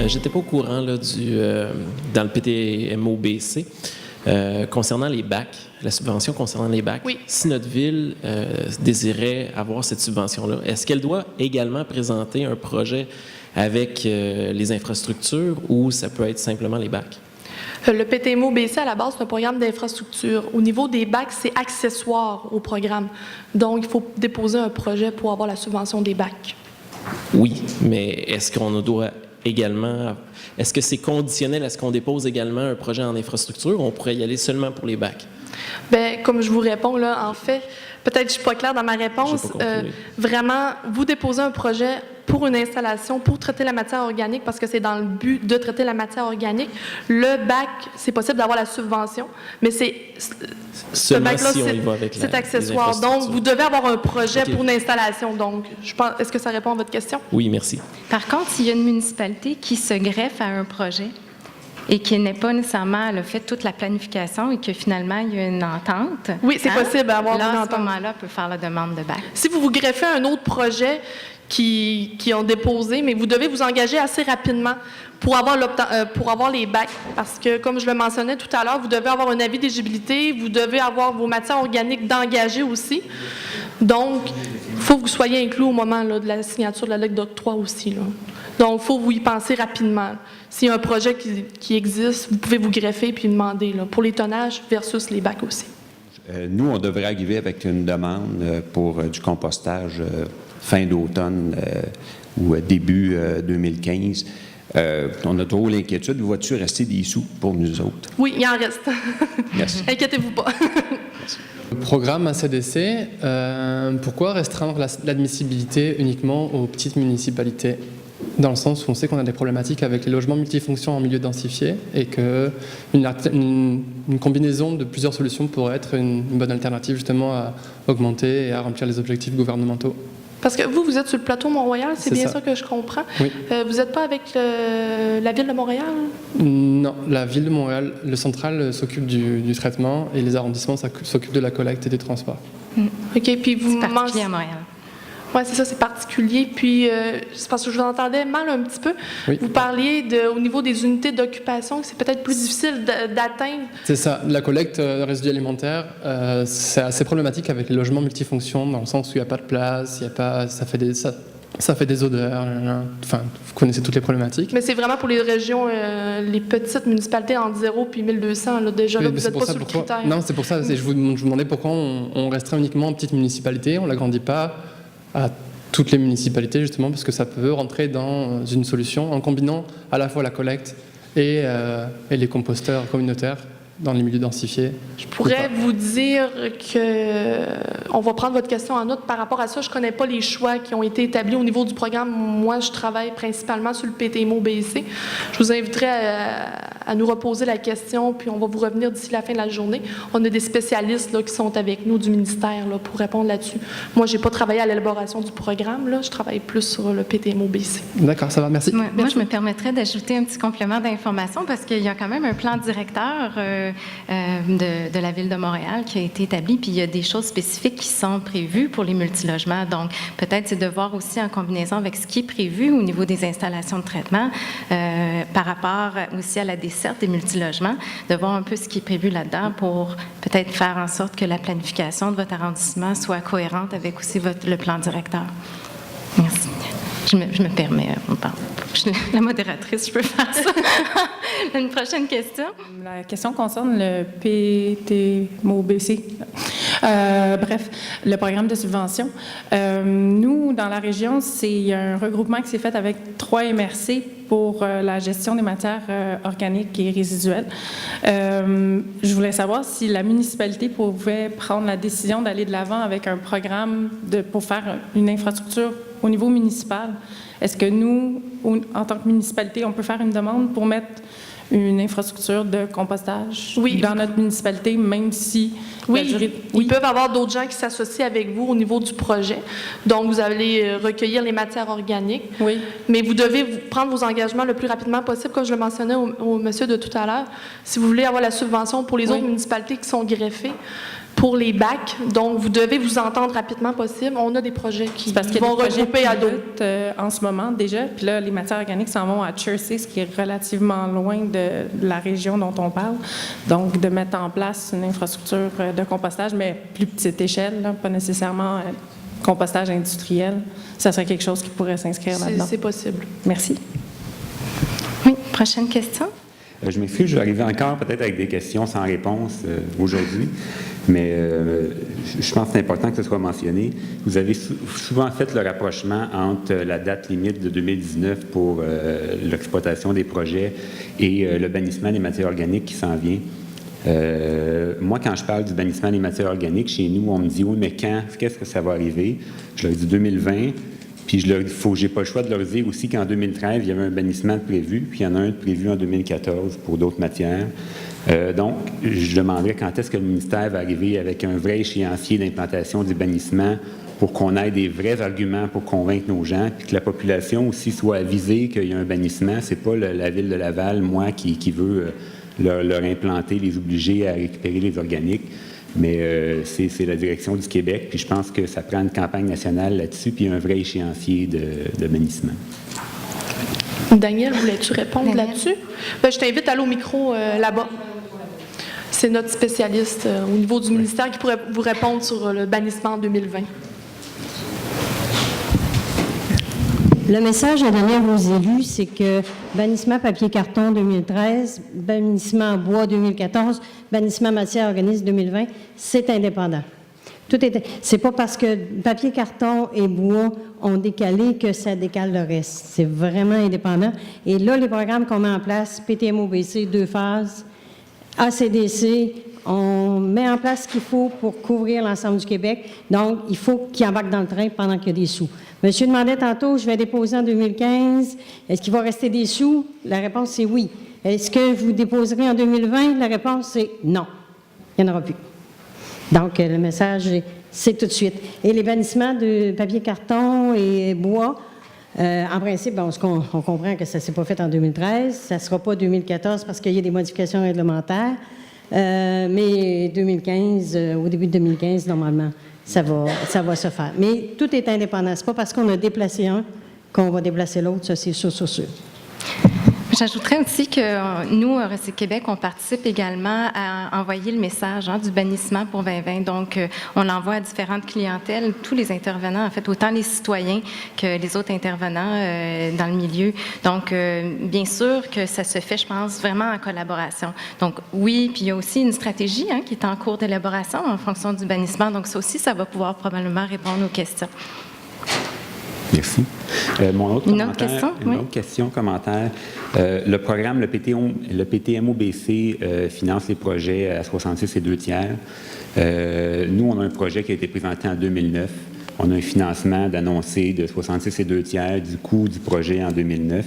J'étais pas au courant là, dans le PTMO-BC concernant les bacs, la subvention concernant les bacs. Oui. Si notre ville désirait avoir cette subvention-là, est-ce qu'elle doit également présenter un projet avec les infrastructures ou ça peut être simplement les bacs? Le PTMO-BC, à la base, c'est un programme d'infrastructure. Au niveau des bacs, c'est accessoire au programme. Donc, il faut déposer un projet pour avoir la subvention des bacs. Oui, mais est-ce qu'on doit également... Est-ce que c'est conditionnel à ce qu'on dépose également un projet en infrastructure ou on pourrait y aller seulement pour les bacs? Bien, comme je vous réponds, là, en fait, peut-être que je ne suis pas claire dans ma réponse. Vraiment, vous déposez un projet pour une installation, pour traiter la matière organique, parce que c'est dans le but de traiter la matière organique. Le bac, c'est possible d'avoir la subvention, mais c'est... Seulement si on y va avec c'est accessoire. Donc, vous devez avoir un projet pour une installation. Donc, je pense, est-ce que ça répond à votre question? Oui, merci. Par contre, s'il y a une municipalité qui se greffe à un projet et qui n'est pas nécessairement, elle a fait toute la planification et que finalement, il y a une entente. Oui, c'est possible d'avoir une entente. À ce moment-là, on peut faire la demande de bac. Si vous vous greffez à un autre projet qui ont déposé, mais vous devez vous engager assez rapidement pour avoir les bacs. Parce que, comme je le mentionnais tout à l'heure, vous devez avoir un avis d'éligibilité, vous devez avoir vos matières organiques d'engager aussi. Donc, il faut que vous soyez inclus au moment là, de la signature de la lettre d'octroi aussi. Là. Donc, il faut vous y penser rapidement. S'il y a un projet qui existe, vous pouvez vous greffer puis demander là, pour les tonnages versus les bacs aussi. Nous, on devrait arriver avec une demande pour du compostage fin d'automne ou début 2015. On a trop l'inquiétude. Vois-tu rester des sous pour nous autres? Oui, il en reste. Merci. Inquiétez-vous pas. Le programme ACDC, pourquoi restreindre l'admissibilité uniquement aux petites municipalités? Dans le sens où on sait qu'on a des problématiques avec les logements multifonctions en milieu densifié et qu'une combinaison de plusieurs solutions pourrait être une bonne alternative justement à augmenter et à remplir les objectifs gouvernementaux. Parce que vous êtes sur le plateau Mont-Royal, c'est bien ça que je comprends. Oui. Vous n'êtes pas avec la Ville de Montréal? Non, la Ville de Montréal, le central s'occupe du traitement et les arrondissements s'occupent de la collecte et des transports. OK, puis vous C'est particulier à Montréal. Oui, c'est ça, c'est particulier. Puis, c'est parce que je vous entendais mal un petit peu. Oui. Vous parliez au niveau des unités d'occupation, que c'est peut-être plus difficile d'atteindre. C'est ça. La collecte de résidus alimentaires, c'est assez problématique avec les logements multifonctions, dans le sens où il n'y a pas de place, ça fait des odeurs. Enfin, vous connaissez toutes les problématiques. Mais c'est vraiment pour les régions, les petites municipalités entre 0 puis 1200. Là, déjà, là, vous n'êtes pas sur le critère. Non, c'est pour ça. Je vous demandais pourquoi on restreint uniquement aux petites municipalités, on ne l'agrandit pas à toutes les municipalités, justement, parce que ça peut rentrer dans une solution en combinant à la fois la collecte et les composteurs communautaires dans les milieux densifiés. Je pourrais vous dire qu'on va prendre votre question en note par rapport à ça. Je ne connais pas les choix qui ont été établis au niveau du programme. Moi, je travaille principalement sur le PTMO-BC. Je vous inviterai à nous reposer la question, puis on va vous revenir d'ici la fin de la journée. On a des spécialistes là, qui sont avec nous du ministère là, pour répondre là-dessus. Moi, je n'ai pas travaillé à l'élaboration du programme. Là. Je travaille plus sur le PTMO-BC. D'accord, ça va, merci. Moi, je me permettrais d'ajouter un petit complément d'information parce qu'il y a quand même un plan directeur de la Ville de Montréal qui a été établi, puis il y a des choses spécifiques qui sont prévues pour les multilogements. Donc, peut-être c'est de voir aussi en combinaison avec ce qui est prévu au niveau des installations de traitement par rapport aussi à la desserte des multilogements, de voir un peu ce qui est prévu là-dedans pour peut-être faire en sorte que la planification de votre arrondissement soit cohérente avec aussi le plan directeur. Merci. Je me permets, je suis la modératrice, je peux faire ça. Une prochaine question. La question concerne le PTMO-BC. Bref, le programme de subvention. Nous, dans la région, c'est un regroupement qui s'est fait avec 3 MRC pour la gestion des matières organiques et résiduelles. Je voulais savoir si la municipalité pouvait prendre la décision d'aller de l'avant avec un programme pour faire une infrastructure au niveau municipal. Est-ce que nous, en tant que municipalité, on peut faire une demande pour mettre une infrastructure de compostage dans notre municipalité, même si ils peuvent avoir d'autres gens qui s'associent avec vous au niveau du projet. Donc, vous allez recueillir les matières organiques. Oui. Mais vous devez prendre vos engagements le plus rapidement possible, comme je le mentionnais au monsieur de tout à l'heure. Si vous voulez avoir la subvention pour les autres municipalités qui sont greffées, pour les bacs. Donc, vous devez vous entendre rapidement possible. On a des projets qui Parce qu'il y a vont des projets regrouper à d'autres. pilotes, en ce moment déjà. Puis là, les matières organiques s'en vont à Chersey, ce qui est relativement loin de la région dont on parle. Donc, de mettre en place une infrastructure de compostage, mais plus petite échelle, là, pas nécessairement compostage industriel, ça serait quelque chose qui pourrait s'inscrire là-dedans. C'est possible. Merci. Oui, prochaine question. Je m'excuse, je vais arriver encore peut-être avec des questions sans réponse aujourd'hui, mais je pense que c'est important que ce soit mentionné. Vous avez souvent fait le rapprochement entre la date limite de 2019 pour l'exploitation des projets et le bannissement des matières organiques qui s'en vient. Moi, quand je parle du bannissement des matières organiques, chez nous, on me dit « Oui, mais quand? Qu'est-ce que ça va arriver? » Je leur dis 2020. Puis j'ai pas le choix de leur dire aussi qu'en 2013, il y avait un bannissement de prévu, puis il y en a un de prévu en 2014 pour d'autres matières. Donc, je demanderais quand est-ce que le ministère va arriver avec un vrai échéancier d'implantation du bannissement pour qu'on ait des vrais arguments pour convaincre nos gens, puis que la population aussi soit avisée qu'il y a un bannissement. C'est pas la Ville de Laval, moi, qui veut leur implanter, les obliger à récupérer les organiques. Mais c'est la direction du Québec, puis je pense que ça prend une campagne nationale là-dessus, puis un vrai échéancier de bannissement. Daniel, voulais-tu répondre là-dessus? Je t'invite à aller au micro là-bas. C'est notre spécialiste au niveau du ministère qui pourrait vous répondre sur le bannissement en 2020. Le message à donner aux élus, c'est que bannissement papier-carton 2013, bannissement bois 2014, bannissement matière organique 2020, c'est indépendant. C'est pas parce que papier-carton et bois ont décalé que ça décale le reste. C'est vraiment indépendant. Et là, les programmes qu'on met en place, PTMOBC, 2 phases, ACDC, on met en place ce qu'il faut pour couvrir l'ensemble du Québec. Donc, il faut qu'ils embarquent dans le train pendant qu'il y a des sous. Monsieur demandait tantôt, je vais déposer en 2015. Est-ce qu'il va rester des sous? La réponse, c'est oui. Est-ce que vous déposerez en 2020? La réponse, c'est non. Il n'y en aura plus. Donc, le message, c'est tout de suite. Et les bannissements de papier, carton et bois, en principe, on comprend que ça ne s'est pas fait en 2013. Ça ne sera pas 2014 parce qu'il y a des modifications réglementaires. Mais 2015, au début de 2015, normalement, ça va se faire. Mais tout est indépendant. Ce n'est pas parce qu'on a déplacé un qu'on va déplacer l'autre. Ça, c'est sûr. J'ajouterais aussi que nous, Recycle Québec, on participe également à envoyer le message du bannissement pour 2020. Donc, on l'envoie à différentes clientèles, tous les intervenants, en fait, autant les citoyens que les autres intervenants dans le milieu. Donc, bien sûr que ça se fait, je pense, vraiment en collaboration. Donc, oui, puis il y a aussi une stratégie qui est en cours d'élaboration en fonction du bannissement. Donc, ça aussi, ça va pouvoir probablement répondre aux questions. Merci. Mon autre Une autre question? Une autre question, commentaire. Le programme, le PTMOBC finance les projets à 66 et 2 tiers. Nous, on a un projet qui a été présenté en 2009. On a un financement d'annoncé de 66 et 2 tiers du coût du projet en 2009.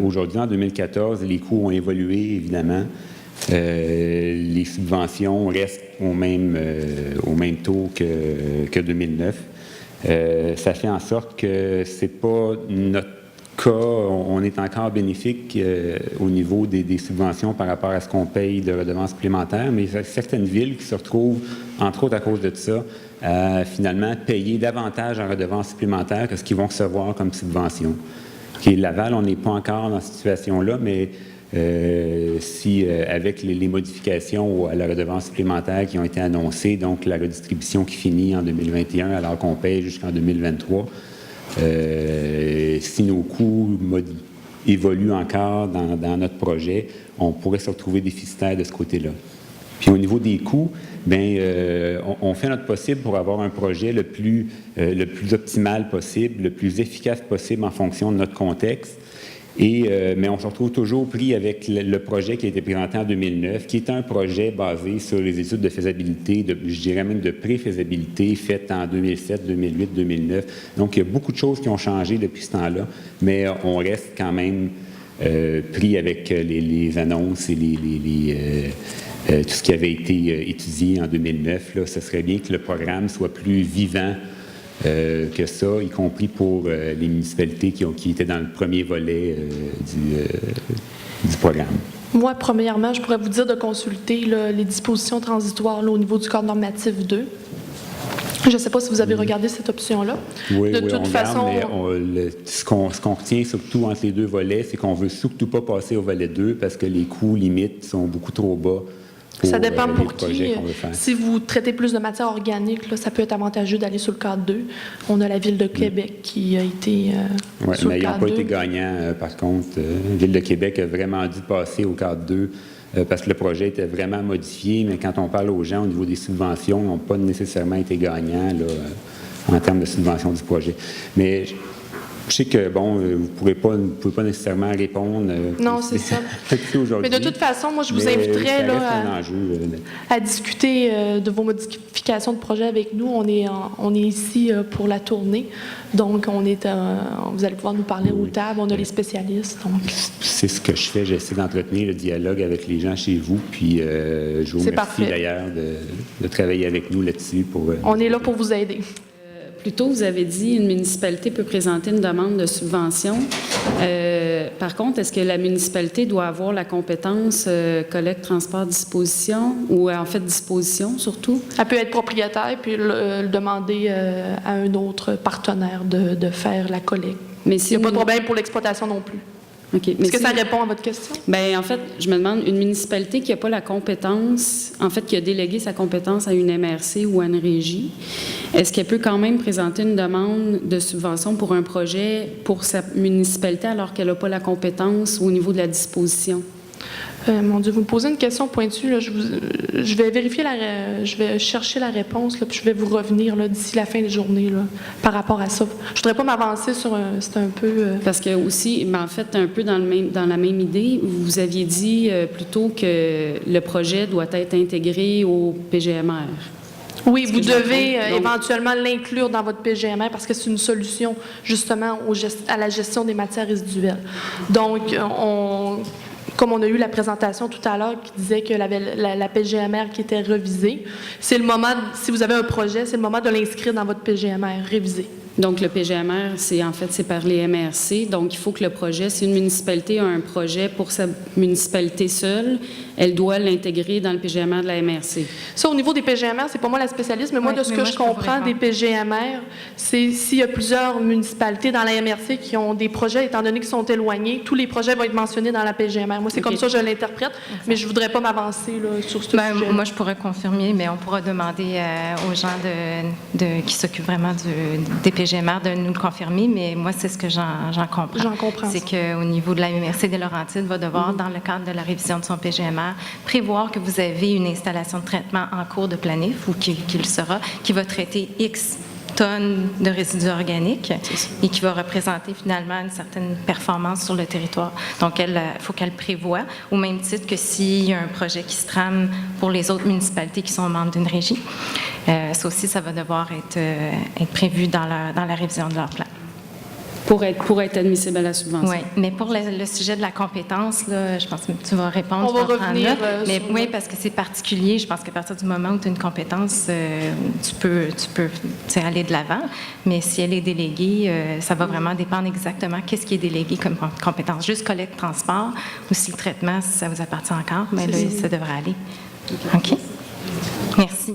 Aujourd'hui, en 2014, les coûts ont évolué, évidemment. Les subventions restent au même taux que 2009. Ça fait en sorte que c'est pas notre cas, on est encore bénéfique au niveau des subventions par rapport à ce qu'on paye de redevances supplémentaires, mais il y a certaines villes qui se retrouvent, entre autres à cause de ça, à finalement payer davantage en redevances supplémentaires que ce qu'ils vont recevoir comme subvention. Okay, Laval, on n'est pas encore dans cette situation-là, mais avec les modifications à la redevance supplémentaire qui ont été annoncées, donc la redistribution qui finit en 2021 alors qu'on paye jusqu'en 2023, si nos coûts évoluent encore dans notre projet, on pourrait se retrouver déficitaire de ce côté-là. Puis au niveau des coûts, on fait notre possible pour avoir un projet le plus optimal possible, le plus efficace possible en fonction de notre contexte. Mais on se retrouve toujours pris avec le projet qui a été présenté en 2009, qui est un projet basé sur les études de faisabilité, je dirais même de pré-faisabilité, faites en 2007, 2008, 2009. Donc, il y a beaucoup de choses qui ont changé depuis ce temps-là, mais on reste quand même pris avec les annonces et tout ce qui avait été étudié en 2009. Là, ce serait bien que le programme soit plus vivant que ça, y compris pour les municipalités qui étaient dans le premier volet du programme. Moi, premièrement, je pourrais vous dire de consulter là, les dispositions transitoires là, au niveau du cadre normatif 2. Je ne sais pas si vous avez regardé cette option-là. Oui, de oui, toute on façon, regarde, mais ce qu'on retient surtout entre les deux volets, c'est qu'on ne veut surtout pas passer au volet 2 parce que les coûts limites sont beaucoup trop bas. Ça dépend les pour projets qui. qu'on veut faire. Si vous traitez plus de matière organique, là, ça peut être avantageux d'aller sur le cadre 2. On a la Ville de Québec qui a été Oui, sur mais le ils n'ont cadre pas 2. été gagnants, par contre. La Ville de Québec a vraiment dû passer au cadre 2 parce que le projet était vraiment modifié, mais quand on parle aux gens au niveau des subventions, ils n'ont pas nécessairement été gagnants là, en termes de subvention du projet. Mais je sais que, bon, vous ne pouvez pas nécessairement répondre. Non, c'est ça. aujourd'hui. Mais de toute façon, moi, je vous Mais inviterais ça là, reste un enjeu. à discuter de vos modifications de projet avec nous. On est ici pour la tournée. Donc, vous allez pouvoir nous parler aux tables. On a les spécialistes. Donc. C'est ce que je fais. J'essaie d'entretenir le dialogue avec les gens chez vous. Puis, je vous remercie d'ailleurs de travailler avec nous là-dessus. On est là pour vous aider. Plus tôt, vous avez dit une municipalité peut présenter une demande de subvention. Par contre, est-ce que la municipalité doit avoir la compétence collecte, transport, disposition, ou en fait disposition surtout? Elle peut être propriétaire puis le demander à un autre partenaire de faire la collecte. Mais Il n'y a pas de problème pour l'exploitation non plus. Okay. Est-ce que ça répond à votre question? Bien, en fait, je me demande, une municipalité qui n'a pas la compétence, en fait, qui a délégué sa compétence à une MRC ou à une régie, est-ce qu'elle peut quand même présenter une demande de subvention pour un projet pour sa municipalité alors qu'elle n'a pas la compétence au niveau de la disposition? Mon Dieu, vous me posez une question pointue. Là. Je vais vérifier je vais chercher la réponse, là, puis je vais vous revenir là, d'ici la fin de journée là, par rapport à ça. Je voudrais pas m'avancer sur c'est un peu. Parce que aussi, mais en fait, un peu dans la même idée, vous aviez dit plutôt que le projet doit être intégré au PGMR. Oui, vous devez éventuellement l'inclure dans votre PGMR parce que c'est une solution justement à la gestion des matières résiduelles. Donc, comme on a eu la présentation tout à l'heure qui disait que la PGMR qui était révisée, c'est le moment, si vous avez un projet, c'est le moment de l'inscrire dans votre PGMR révisé. Donc, le PGMR, c'est par les MRC. Donc, il faut que le projet, si une municipalité a un projet pour sa municipalité seule, elle doit l'intégrer dans le PGMR de la MRC. Ça, au niveau des PGMR, c'est pas moi la spécialiste, mais moi, de ce que je comprends des PGMR, c'est s'il y a plusieurs municipalités dans la MRC qui ont des projets, étant donné qu'ils sont éloignés, tous les projets vont être mentionnés dans la PGMR. Moi, c'est comme ça que je l'interprète, mais je voudrais pas m'avancer là, sur ce sujet. Moi, je pourrais confirmer, mais on pourra demander aux gens qui s'occupent vraiment des PGMR de nous le confirmer, mais moi, c'est ce que j'en comprends. J'en comprends. C'est qu'au niveau de la MRC des Laurentides, va devoir, dans le cadre de la révision de son PGMR, prévoir que vous avez une installation de traitement en cours de planif ou qu'il sera, qui va traiter X tonnes de résidus organiques et qui va représenter finalement une certaine performance sur le territoire. Donc, il faut qu'elle prévoie, au même titre que s'il y a un projet qui se trame pour les autres municipalités qui sont membres d'une régie. Ça aussi, ça va devoir être prévu dans la révision de leur plan. Pour être admissible à la subvention. Oui, mais pour le sujet de la compétence, là, je pense que tu vas répondre. On va revenir. Mais oui, parce que c'est particulier. Je pense qu'à partir du moment où tu as une compétence, tu peux aller de l'avant. Mais si elle est déléguée, ça va vraiment dépendre exactement qu'est-ce qui est délégué comme compétence. Juste collecte, transport, ou si le traitement, si ça vous appartient encore, mais là, ça devrait aller. OK? Merci.